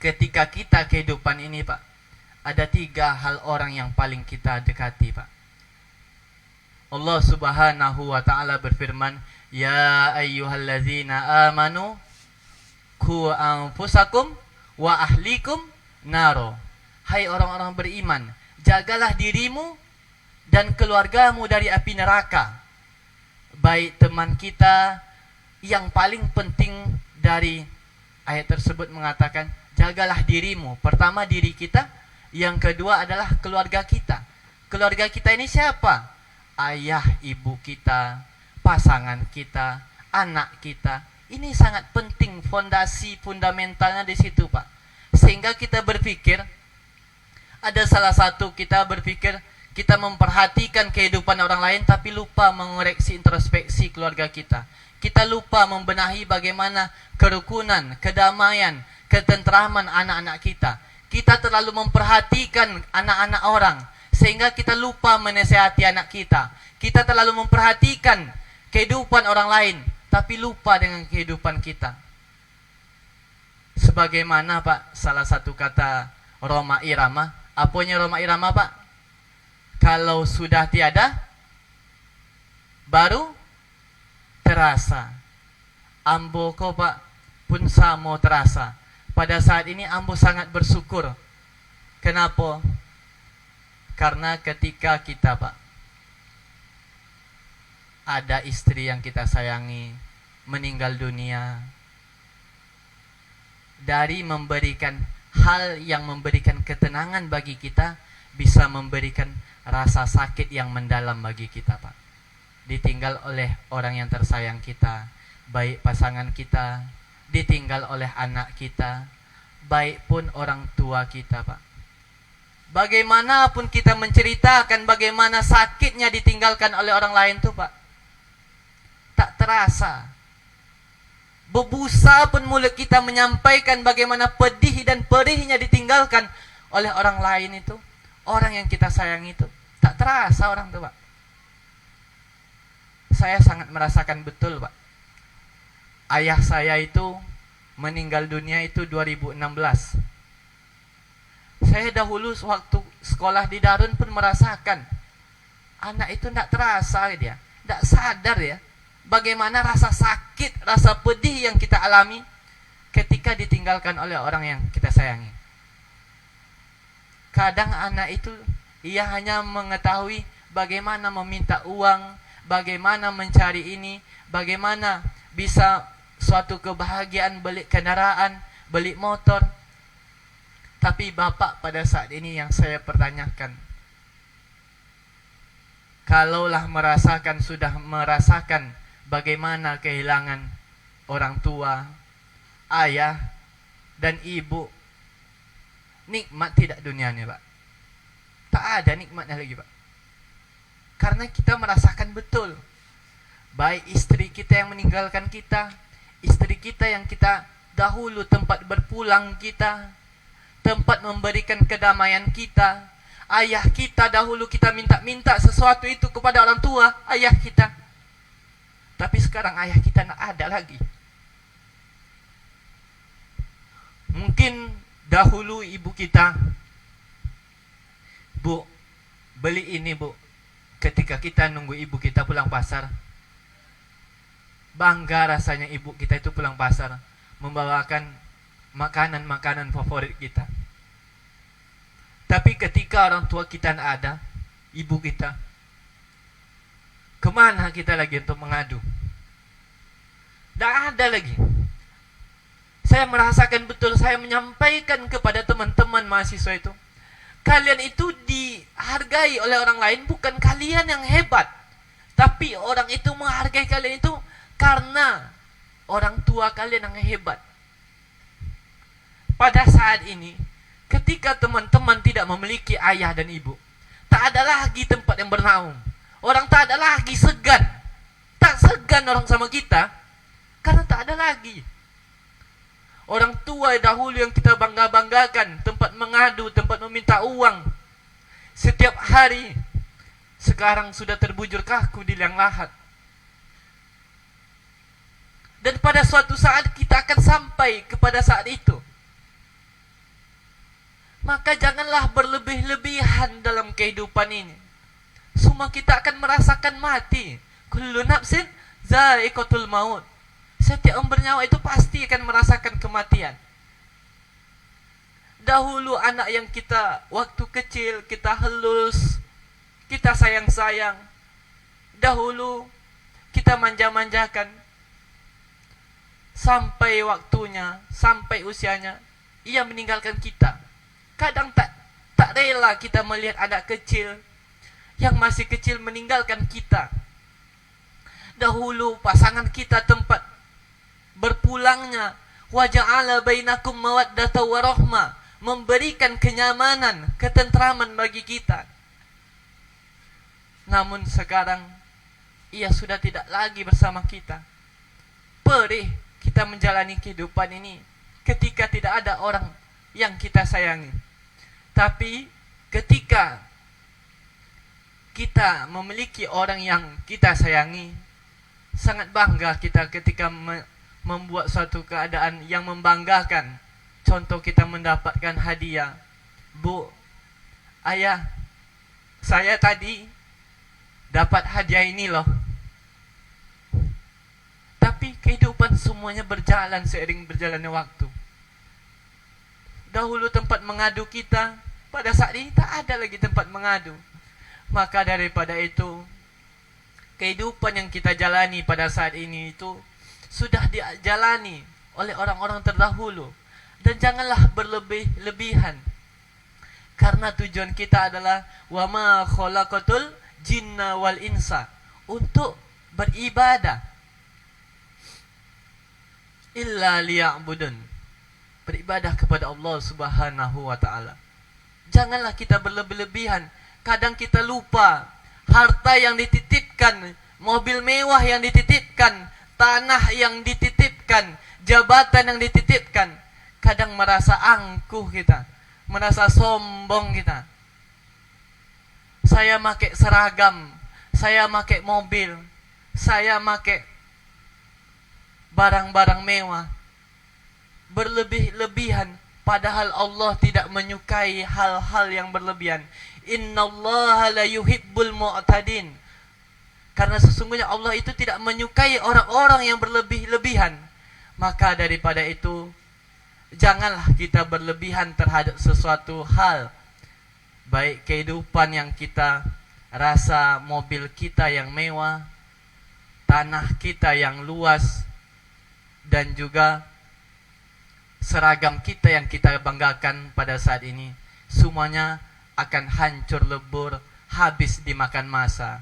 ketika kita kehidupan ini Pak, ada 3 hal orang yang paling kita dekati Pak. Allah Subhanahu wa taala berfirman, "Ya ayyuhallazina amanu qu anfusakum wa ahlikum naro." Hai orang-orang beriman, jagalah dirimu dan keluargamu dari api neraka. Baik teman kita yang paling penting dari ayat tersebut mengatakan, jagalah dirimu. Pertama diri kita, yang kedua adalah keluarga kita. Keluarga kita ini siapa? Ayah, ibu kita, pasangan kita, anak kita. Ini sangat penting, fondasi fundamentalnya di situ Pak. Sehingga kita berpikir, ada salah satu kita berpikir, kita memperhatikan kehidupan orang lain tapi lupa mengoreksi introspeksi keluarga kita. Kita lupa membenahi bagaimana kerukunan, kedamaian, ketentraman anak-anak kita. Kita terlalu memperhatikan anak-anak orang sehingga kita lupa menasihati anak kita. Kita terlalu memperhatikan kehidupan orang lain tapi lupa dengan kehidupan kita. Sebagaimana Pak, salah satu kata Rhoma Irama. Apanya Rhoma Irama Pak? Kalau sudah tiada, baru terasa. Ambo ko Pak pun samo terasa. Pada saat ini Ambo sangat bersyukur. Kenapa? Karena ketika kita Pak, ada istri yang kita sayangi meninggal dunia, dari memberikan hal yang memberikan ketenangan bagi kita, bisa memberikan rasa sakit yang mendalam bagi kita Pak. Ditinggal oleh orang yang tersayang kita, baik pasangan kita, ditinggal oleh anak kita, baik pun orang tua kita Pak. Bagaimanapun kita menceritakan bagaimana sakitnya ditinggalkan oleh orang lain tuh Pak, tak terasa. Berbusa pun mulut kita menyampaikan bagaimana pedih dan perihnya ditinggalkan oleh orang lain itu. Orang yang kita sayang itu. Tak terasa orang itu Pak. Saya sangat merasakan betul Pak. Ayah saya itu meninggal dunia itu 2016. Saya dahulu waktu sekolah di Darun pun merasakan. Anak itu tak terasa dia. Tak sadar ya. Bagaimana rasa sakit, rasa pedih yang kita alami ketika ditinggalkan oleh orang yang kita sayangi. Kadang anak itu, ia hanya mengetahui bagaimana meminta uang, bagaimana mencari ini, bagaimana bisa suatu kebahagiaan beli kendaraan, beli motor. Tapi bapak pada saat ini yang saya pertanyakan, kalaulah sudah merasakan bagaimana kehilangan orang tua, ayah, dan ibu, nikmat tidak dunianya Pak? Tak ada nikmatnya lagi Pak. Karena kita merasakan betul, baik istri kita yang meninggalkan kita, istri kita yang kita dahulu tempat berpulang kita, tempat memberikan kedamaian kita, ayah kita dahulu kita minta-minta sesuatu itu kepada orang tua, ayah kita. Tapi sekarang ayah kita tak ada lagi. Mungkin dahulu ibu kita, Bu, beli ini Bu. Ketika kita nunggu ibu kita pulang pasar, bangga rasanya ibu kita itu pulang pasar, membawakan makanan-makanan favorit kita. Tapi ketika orang tua kita tak ada, ibu kita, kemana kita lagi untuk mengadu? Tak ada lagi. Saya merasakan betul, saya menyampaikan kepada teman-teman mahasiswa itu, kalian itu dihargai oleh orang lain, bukan kalian yang hebat, tapi orang itu menghargai kalian itu karena orang tua kalian yang hebat. Pada saat ini, ketika teman-teman tidak memiliki ayah dan ibu, tak ada lagi tempat yang bernaung. Orang tak ada lagi segan. Tak segan orang sama kita, karena tak ada lagi. Orang tua dahulu yang kita bangga-banggakan, tempat mengadu, tempat meminta uang setiap hari, sekarang sudah terbujur kaku di liang lahat. Dan pada suatu saat kita akan sampai kepada saat itu. Maka janganlah berlebih-lebihan dalam kehidupan ini. Semua kita akan merasakan mati. Kullu nafsin za'iqatul maut. Setiap yang bernyawa itu pasti akan merasakan kematian. Dahulu anak yang kita waktu kecil kita helus, kita sayang-sayang. Dahulu kita manja-manjakan. Sampai waktunya, sampai usianya, ia meninggalkan kita. Kadang tak rela kita melihat anak kecil yang masih kecil meninggalkan kita. Dahulu pasangan kita tempat berpulangnya, wa ja'ala bainakum mawaddata wa rahmah, memberikan kenyamanan, ketentraman bagi kita. Namun sekarang ia sudah tidak lagi bersama kita. Perih kita menjalani kehidupan ini ketika tidak ada orang yang kita sayangi. Tapi ketika kita memiliki orang yang kita sayangi, sangat bangga kita ketika membuat suatu keadaan yang membanggakan. Contoh kita mendapatkan hadiah. Bu, ayah, saya tadi dapat hadiah ini loh. Tapi kehidupan semuanya berjalan seiring berjalannya waktu. Dahulu tempat mengadu kita, pada saat ini tak ada lagi tempat mengadu. Maka daripada itu, kehidupan yang kita jalani pada saat ini itu sudah dijalani oleh orang-orang terdahulu. Dan janganlah berlebih-lebihan. Karena tujuan kita adalah wa ma khalaqatul jinna wal insa, untuk beribadah. Illa liya'budun, beribadah kepada Allah Subhanahu wa ta'ala. Janganlah kita berlebih-lebihan. Kadang kita lupa harta yang dititipkan, mobil mewah yang dititipkan, tanah yang dititipkan, jabatan yang dititipkan. Kadang merasa angkuh kita, merasa sombong kita. Saya pakai seragam, saya pakai mobil, saya pakai barang-barang mewah. Berlebih-lebihan, padahal Allah tidak menyukai hal-hal yang berlebihan. Innallaha la yuhibbul mu'tadin. Karena sesungguhnya Allah itu tidak menyukai orang-orang yang berlebih-lebihan. Maka daripada itu, janganlah kita berlebihan terhadap sesuatu hal. Baik kehidupan yang kita rasa, mobil kita yang mewah, tanah kita yang luas, dan juga seragam kita yang kita banggakan pada saat ini. Semuanya akan hancur lebur, habis dimakan masa.